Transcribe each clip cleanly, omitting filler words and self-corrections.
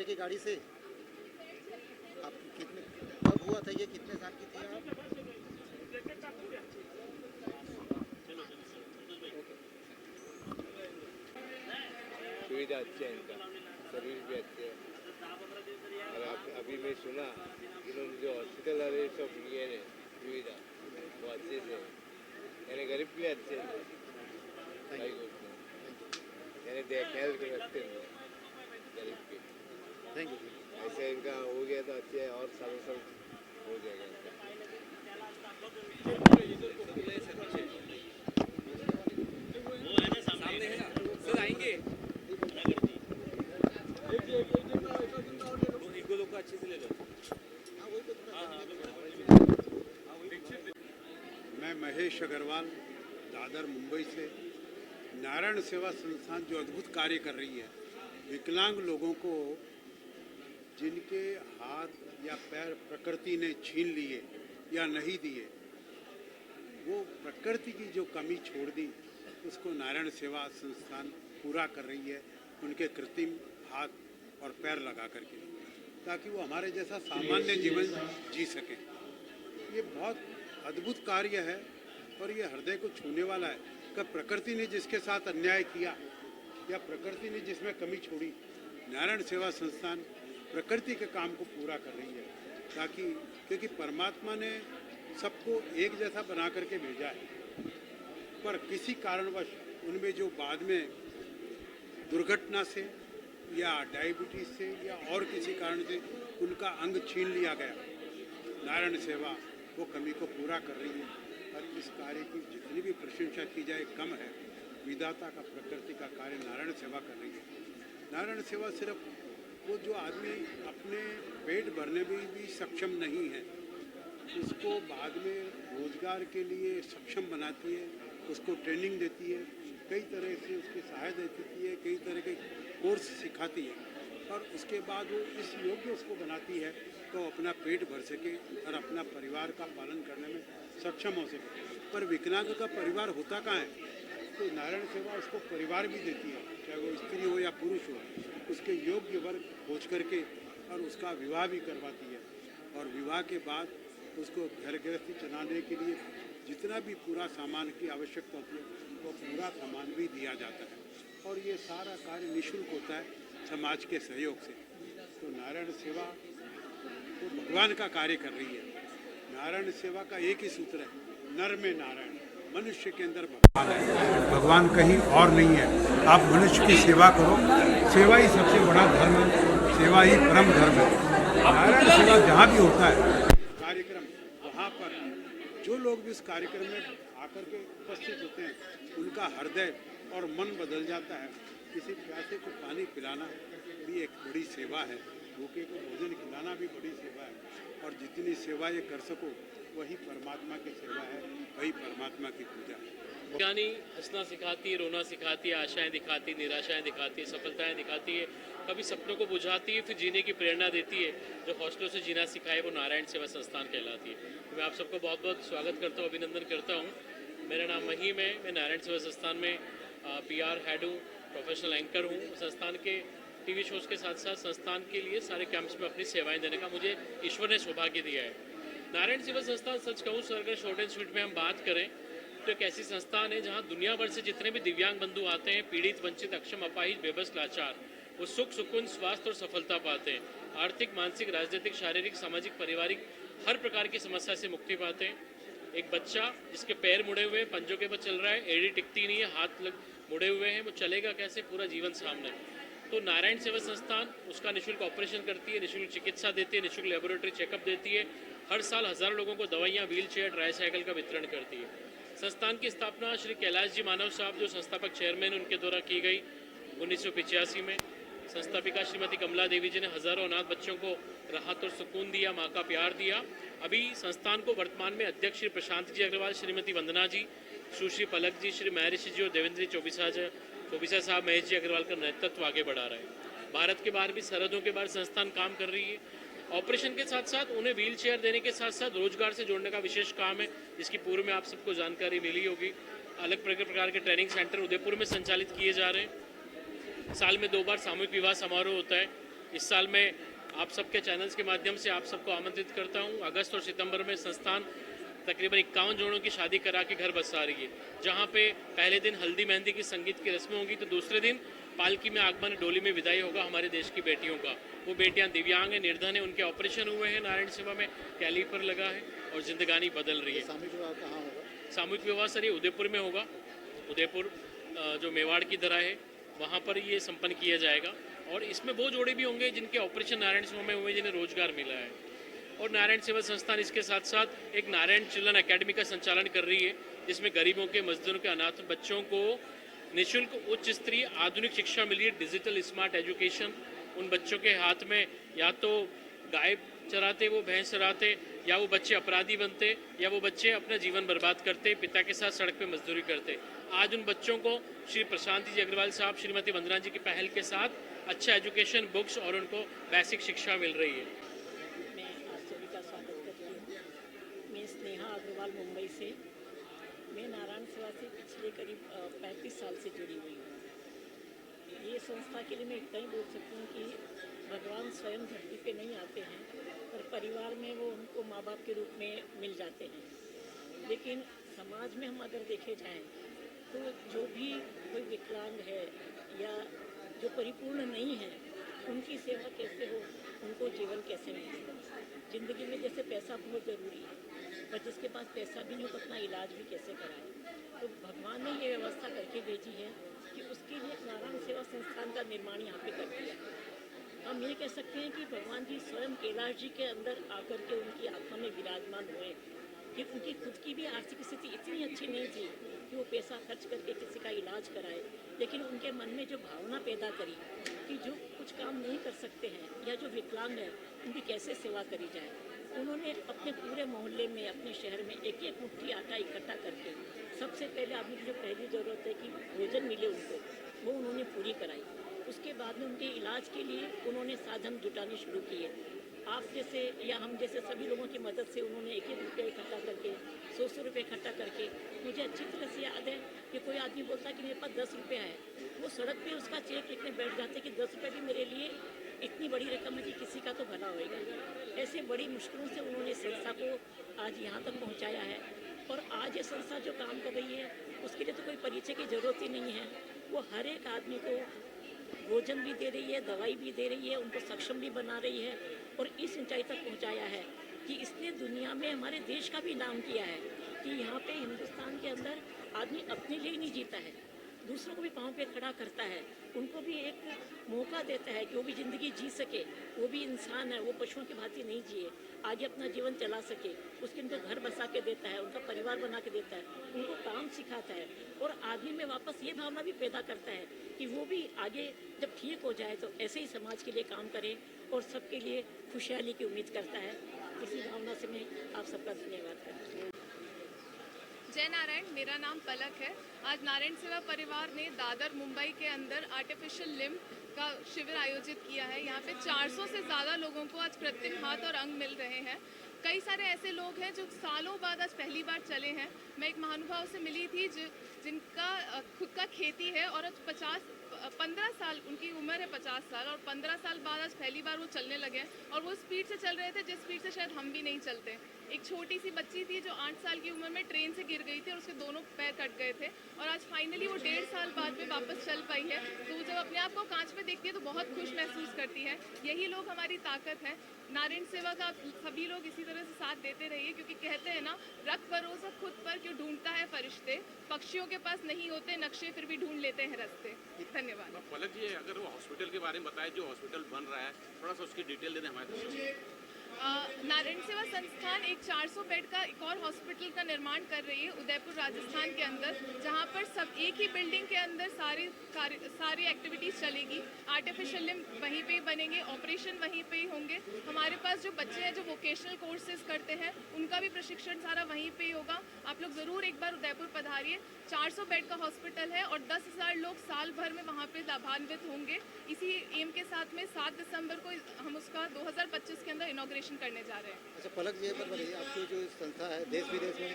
दूसरे की गाड़ी से? आप कितने, कब हुआ था ये, कितने साल की थी आप? सुविधा अच्छी है इनका, सर्विस भी अच्छी है। और अभी मैं सुना इन्होंने जो हॉस्पिटल वाले सब लिए है सुविधा वो अच्छे से, यानी गरीब के लिए अच्छे हैं भाई को, यानी ख्याल रखते हैं गरीब के। Thank you. ऐसे इनका हो गया तो अच्छे है, और सालों साल हो जाएगा इनका। सामने है ना सर, आएंगे एक दो लोग को अच्छे से ले लो। मैं महेश अग्रवाल, दादर मुंबई से। नारायण सेवा संस्थान जो अद्भुत कार्य कर रही है, विकलांग लोगों को जिनके हाथ या पैर प्रकृति ने छीन लिए या नहीं दिए, वो प्रकृति की जो कमी छोड़ दी उसको नारायण सेवा संस्थान पूरा कर रही है, उनके कृत्रिम हाथ और पैर लगा करके, ताकि वो हमारे जैसा सामान्य जीवन जी सकें। ये बहुत अद्भुत कार्य है और ये हृदय को छूने वाला है कि प्रकृति ने जिसके साथ अन्याय किया या प्रकृति ने जिसमें कमी छोड़ी, नारायण सेवा संस्थान प्रकृति के काम को पूरा कर रही है, ताकि क्योंकि परमात्मा ने सबको एक जैसा बना करके भेजा है, पर किसी कारणवश उनमें जो बाद में दुर्घटना से या डायबिटीज से या और किसी कारण से उनका अंग छीन लिया गया, नारायण सेवा वो कमी को पूरा कर रही है। और इस कार्य की जितनी भी प्रशंसा की जाए कम है। विधाता का, प्रकृति का कार्य नारायण सेवा कर रही है। नारायण सेवा सिर्फ वो जो आदमी अपने पेट भरने में भी सक्षम नहीं है, उसको बाद में रोजगार के लिए सक्षम बनाती है, उसको ट्रेनिंग देती है, कई तरह से उसकी सहायता देती है, कई तरह के कोर्स सिखाती है, और उसके बाद वो इस योग्य उसको बनाती है तो अपना पेट भर सके और अपना परिवार का पालन करने में सक्षम हो सके। पर विकलांग का परिवार होता कहाँ है? तो नारायण सेवा उसको परिवार भी देती है, चाहे वो स्त्री हो या पुरुष हो, उसके योग्य वर्ग खोज करके और उसका विवाह भी करवाती है, और विवाह के बाद उसको घर गृहस्थी चलाने के लिए जितना भी पूरा सामान की आवश्यकता होती है वो पूरा सामान भी दिया जाता है, और ये सारा कार्य निःशुल्क होता है समाज के सहयोग से। तो नारायण सेवा तो भगवान का कार्य कर रही है। नारायण सेवा का एक ही सूत्र है, नर में नारायण, मनुष्य के अंदर भगवान है, भगवान कहीं और नहीं है। आप मनुष्य की सेवा करो, सेवा ही सबसे बड़ा धर्म है, सेवा ही परम धर्म है। नारायण सेवा जहाँ भी होता है कार्यक्रम, वहाँ पर जो लोग भी उस कार्यक्रम में आकर के उपस्थित होते हैं, उनका हृदय और मन बदल जाता है। किसी प्यासे को पानी पिलाना भी एक बड़ी सेवा है, भूखे को भोजन खिलाना भी बड़ी सेवा है, और जितनी सेवा ये कर सको वही परमात्मा की सेवा है, वही परमात्मा की पूजा है। यानी हंसना सिखाती है, रोना सिखाती है, आशाएं दिखाती है, निराशाएं दिखाती है, सफलताएं दिखाती है, कभी सपनों को बुझाती है, फिर जीने की प्रेरणा देती है। जो हौसलों से जीना सिखाए वो नारायण सेवा संस्थान कहलाती है। मैं आप सबको बहुत बहुत स्वागत करता हूँ, अभिनंदन करता हूँ। मेरा नाम महिम है, मैं नारायण सेवा संस्थान में PR हेड हूँ, प्रोफेशनल एंकर हूँ। संस्थान के TV शोज़ के साथ साथ संस्थान के लिए सारे कैंप्स में अपनी सेवाएं देने का मुझे ईश्वर ने सौभाग्य दिया है। नारायण सेवा संस्थान, सच कहूँ सर, अगर शॉर्ट एंड स्वीट में हम बात करें तो एक ऐसी संस्थान है जहाँ दुनिया भर से जितने भी दिव्यांग बंधु आते हैं, पीड़ित, वंचित, अक्षम, अपाहिज, बेबस, लाचार, वो सुख, सुकून, स्वास्थ्य और सफलता पाते हैं। आर्थिक, मानसिक, राजनीतिक, शारीरिक, सामाजिक, पारिवारिक हर प्रकार की समस्या से मुक्ति पाते हैं। एक बच्चा जिसके पैर मुड़े हुए हैं, पंजों के पर चल रहा है, एड़ी टिकती नहीं है, हाथ मुड़े हुए हैं, वो चलेगा कैसे, पूरा जीवन सामने। तो नारायण सेवा संस्थान उसका निःशुल्क ऑपरेशन करती है, निःशुल्क चिकित्सा देती है, निःशुल्क लेबोरेटरी चेकअप देती है, हर साल हज़ारों लोगों को दवाइयाँ, व्हील चेयर, ट्राईसाइकिल का वितरण करती है। संस्थान की स्थापना श्री कैलाश जी मानव साहब, जो संस्थापक चेयरमैन, उनके द्वारा की गई 1985 में। संस्थापिका श्रीमती कमला देवी जी ने हज़ारों अनाथ बच्चों को राहत और सुकून दिया, माँ का प्यार दिया। अभी संस्थान को वर्तमान में अध्यक्ष श्री प्रशांत जी अग्रवाल, श्रीमती वंदना जी, सुश्री पलक जी, श्री महर्षि जी और देवेंद्र चौबीसा साहब, महेश जी अग्रवाल का नेतृत्व आगे बढ़ा रहे हैं। भारत के बाहर भी, सरहदों के बाहर संस्थान काम कर रही है। ऑपरेशन के साथ साथ उन्हें व्हील चेयर देने के साथ साथ रोजगार से जोड़ने का विशेष काम है, जिसकी पूर्व में आप सबको जानकारी मिली होगी। अलग प्रकार के ट्रेनिंग सेंटर उदयपुर में संचालित किए जा रहे हैं। साल में 2 बार सामूहिक विवाह समारोह होता है। इस साल मैं आप सबके चैनल्स के माध्यम से आप सबको आमंत्रित करता हूँ। अगस्त और सितंबर में संस्थान तकरीबन 51 जोड़ों की शादी करा के घर बसा रही है, जहाँ पे पहले दिन हल्दी मेहंदी की संगीत की रस्में होंगी, तो दूसरे दिन पालकी में आगमन, डोली में विदाई होगा हमारे देश की बेटियों का। वो बेटियां दिव्यांग हैं, निर्धन हैं, उनके ऑपरेशन हुए हैं, नारायण सेवा में कैलीपर लगा है और जिंदगानी बदल रही है। सामूहिक विवाह कहाँ होगा? सामूहिक विवाह सर ये उदयपुर में होगा। उदयपुर जो मेवाड़ की तरह है वहाँ पर ये संपन्न किया जाएगा। और इसमें वो जोड़े भी होंगे जिनके ऑपरेशन नारायण सेवा में हुए, जिन्हें रोजगार मिला है। और नारायण सेवा संस्थान इसके साथ साथ एक नारायण चिल्ड्रन एकेडमी का संचालन कर रही है, जिसमें गरीबों के, मजदूरों के, अनाथ बच्चों को निःशुल्क उच्च स्तरीय आधुनिक शिक्षा मिली है, डिजिटल स्मार्ट एजुकेशन। उन बच्चों के हाथ में या तो गाय चराते, वो भैंस चराते, या वो बच्चे अपराधी बनते, या वो बच्चे अपना जीवन बर्बाद करते, पिता के साथ सड़क पे मजदूरी करते। आज उन बच्चों को श्री प्रशांत जी अग्रवाल साहब, श्रीमती वंदना जी की पहल के साथ अच्छा एजुकेशन, बुक्स और उनको बेसिक शिक्षा मिल रही है। मैं आप सभी का स्वागत करती हूँ। मैं स्नेहा अग्रवाल मुंबई से। मैं नारायण सेवा से पिछले करीब 35 साल से जुड़ी हुई हूँ। ये संस्था के लिए मैं इतना ही बोल सकती हूँ कि भगवान स्वयं धरती पे नहीं आते हैं, पर परिवार में वो उनको माँ बाप के रूप में मिल जाते हैं। लेकिन समाज में हम अगर देखे जाएँ तो जो भी कोई विकलांग है या जो परिपूर्ण नहीं है, उनकी सेवा कैसे हो, उनको जीवन कैसे मिले। ज़िंदगी में जैसे पैसा बहुत ज़रूरी है, पर जिसके पास पैसा भी नहीं हो तो अपना इलाज भी कैसे कराए। तो भगवान ने ये व्यवस्था करके भेजी है कि उसके लिए नारायण सेवा संस्थान का निर्माण यहाँ पे कर दिया। हम ये कह सकते हैं कि भगवान जी स्वयं कैलाश जी के अंदर आकर के उनकी आत्मा में विराजमान हुए कि उनकी खुद की भी आर्थिक स्थिति इतनी अच्छी नहीं थी कि वो पैसा खर्च करके किसी का इलाज कराए, लेकिन उनके मन में जो भावना पैदा करी कि जो कुछ काम नहीं कर सकते हैं या जो विकलांग है उनकी कैसे सेवा करी जाए, उन्होंने अपने पूरे मोहल्ले में, अपने शहर में एक एक मुट्ठी आटा इकट्ठा करके सबसे पहले आदमी की जो पहली ज़रूरत है कि भोजन मिले उनको, वो उन्होंने पूरी कराई। उसके बाद में उनके इलाज के लिए उन्होंने साधन जुटाने शुरू किए। आप जैसे या हम जैसे सभी लोगों की मदद से उन्होंने एक एक रुपये इकट्ठा करके 100 रुपये इकट्ठा करके, मुझे अच्छी तरह से याद है कि कोई आदमी बोलता है कि मेरे पास 10 रुपये है, वो सड़क पे उसका चेक लिखने बैठ जाते कि 10 रुपये भी मेरे लिए इतनी बड़ी रकम है कि किसी का तो भला होएगा। ऐसे बड़ी मुश्किलों से उन्होंने संस्था को आज यहाँ तक पहुँचाया है। और आज ये संस्था जो काम कर रही है उसके लिए तो कोई परिचय की ज़रूरत ही नहीं है। वो हर एक आदमी को भोजन भी दे रही है, दवाई भी दे रही है, उनको सक्षम भी बना रही है और इस ऊंचाई तक पहुंचाया है कि इसने दुनिया में हमारे देश का भी नाम किया है कि यहाँ पे हिंदुस्तान के अंदर आदमी अपने लिए नहीं जीता है, दूसरों को भी पाँव पे खड़ा करता है, उनको भी एक मौका देता है कि वो भी ज़िंदगी जी सके, वो भी इंसान है, वो पशुओं की भांति नहीं जिए, आगे अपना जीवन चला सके। उसके उनको घर बसा के देता है, उनका परिवार बना के देता है, उनको काम सिखाता है और आदमी में वापस ये भावना भी पैदा करता है कि वो भी आगे जब ठीक हो जाए तो ऐसे ही समाज के लिए काम करे और सबके लिए खुशहाली की उम्मीद करता है। इसी भावना से मैं आप सबका धन्यवाद करती हूँ। जय नारायण, मेरा नाम पलक है। आज नारायण सेवा परिवार ने दादर मुंबई के अंदर आर्टिफिशियल लिम्ब का शिविर आयोजित किया है। यहाँ पे 400 से ज़्यादा लोगों को आज कृत्रिम हाथ और अंग मिल रहे हैं। कई सारे ऐसे लोग हैं जो सालों बाद आज पहली बार चले हैं। मैं एक महानुभाव से मिली थी जिनका खुद का खेती है और आज 15 साल उनकी उम्र है, 50 साल, और 15 साल बाद आज पहली बार वो चलने लगे हैं और वो स्पीड से चल रहे थे जिस स्पीड से शायद हम भी नहीं चलते। एक छोटी सी बच्ची थी जो 8 साल की उम्र में ट्रेन से गिर गई थी और उसके दोनों पैर कट गए थे और आज फाइनली वो 1.5 साल बाद में वापस चल पाई है। तो जब अपने आप को कांच में देखती है तो बहुत खुश महसूस करती है। यही लोग हमारी ताकत है। नारायण सेवा का सभी लोग इसी तरह से साथ देते रहिए, क्योंकि कहते हैं ना, रख भरोसा खुद पर क्यों ढूंढता है फरिश्ते, पक्षियों के पास नहीं होते नक्शे फिर भी ढूंढ लेते हैं रास्ते। धन्यवाद। पलक जी, अगर वो हॉस्पिटल के बारे में बताएं, जो हॉस्पिटल बन रहा है, थोड़ा सा उसकी डिटेल दे दें हमारे दर्शकों। नारायण सेवा संस्थान एक 400 बेड का एक और हॉस्पिटल का निर्माण कर रही है उदयपुर राजस्थान के अंदर, जहां पर सब एक ही बिल्डिंग के अंदर सारी एक्टिविटीज़ चलेगी। आर्टिफिशियल लिम्ब वहीं पे ही बनेंगे, ऑपरेशन वहीं पे ही होंगे। हमारे पास जो बच्चे हैं जो वोकेशनल कोर्सेज करते हैं उनका भी प्रशिक्षण सारा वहीं पे ही होगा। आप लोग ज़रूर एक बार उदयपुर पधारिए। 400 बेड का हॉस्पिटल है और 10,000 लोग साल भर में वहाँ पे लाभान्वित होंगे। इसी एम के साथ में 7 दिसंबर को हम उसका 2025 के अंदर इनॉग्रेशन करने जा रहे हैं। अच्छा पलक जी, ये बताइए, आपकी जो संस्था है देश विदेश में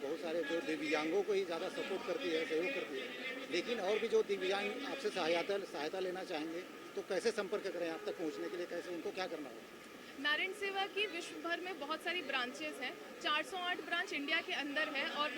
बहुत सारे जो दिव्यांगों को ही ज़्यादा सपोर्ट करती है, सहयोग करती है, लेकिन और भी जो दिव्यांग आपसे सहायता लेना चाहेंगे तो कैसे संपर्क करें आप तक पहुंचने के लिए, कैसे उनको क्या करना होगा? नारायण सेवा की विश्व भर में बहुत सारी ब्रांचेस हैं। 408 ब्रांच इंडिया के अंदर है और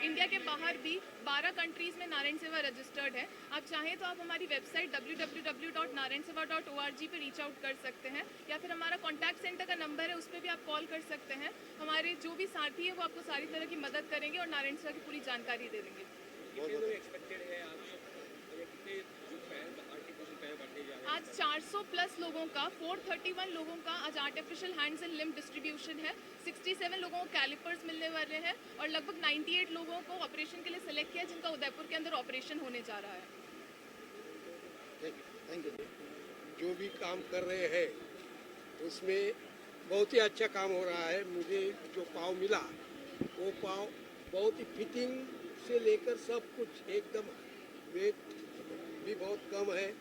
इंडिया के बाहर भी 12 कंट्रीज़ में नारायण सेवा रजिस्टर्ड है। आप चाहें तो आप हमारी वेबसाइट www.narayanseva.org पे रीच आउट कर सकते हैं, या फिर हमारा कॉन्टैक्ट सेंटर का नंबर है, उस पर भी आप कॉल कर सकते हैं। हमारे जो भी साथी है वो आपको सारी तरह की मदद करेंगे और नारायण सेवा की पूरी जानकारी दे देंगे। आज 400 प्लस लोगों का, 431 लोगों का आज artificial hands and limb distribution है। 67 लोगों को कैलिपर्स मिलने वाले हैं और लगभग 98 लोगों को ऑपरेशन के लिए सिलेक्ट किया, जिनका उदयपुर के अंदर ऑपरेशन होने जा रहा है। Thank you. जो भी काम कर रहे हैं उसमें बहुत ही अच्छा काम हो रहा है। मुझे जो पाव मिला वो पाव बहुत ही फिटिंग से लेकर सब कुछ एकदम, वेट भी बहुत कम है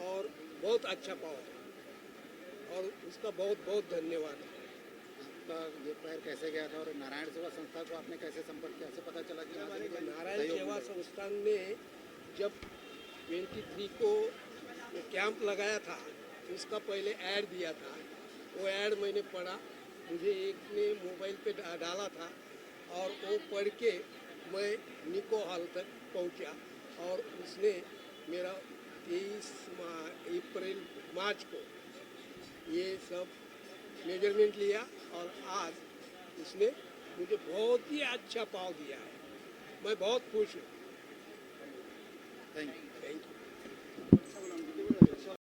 और बहुत अच्छा पाव है और उसका बहुत बहुत धन्यवाद। आपका ये पैर कैसे गया था और नारायण सेवा संस्था को आपने कैसे संपर्क किया, से पता चला कि यहाँ से नारायण सहयोग सेवा मिलेगा? संस्थान ने जब 23 को कैंप लगाया था, उसका पहले ऐड दिया था। वो ऐड मैंने पढ़ा, मुझे एक ने मोबाइल पे डाला था और वो पढ़ के मैं निको हॉल तक पहुंचा और उसने मेरा 23 मार्च को ये सब मेजरमेंट लिया और आज उसने मुझे बहुत ही अच्छा पाव दिया है। मैं बहुत खुश हूँ। Thank you.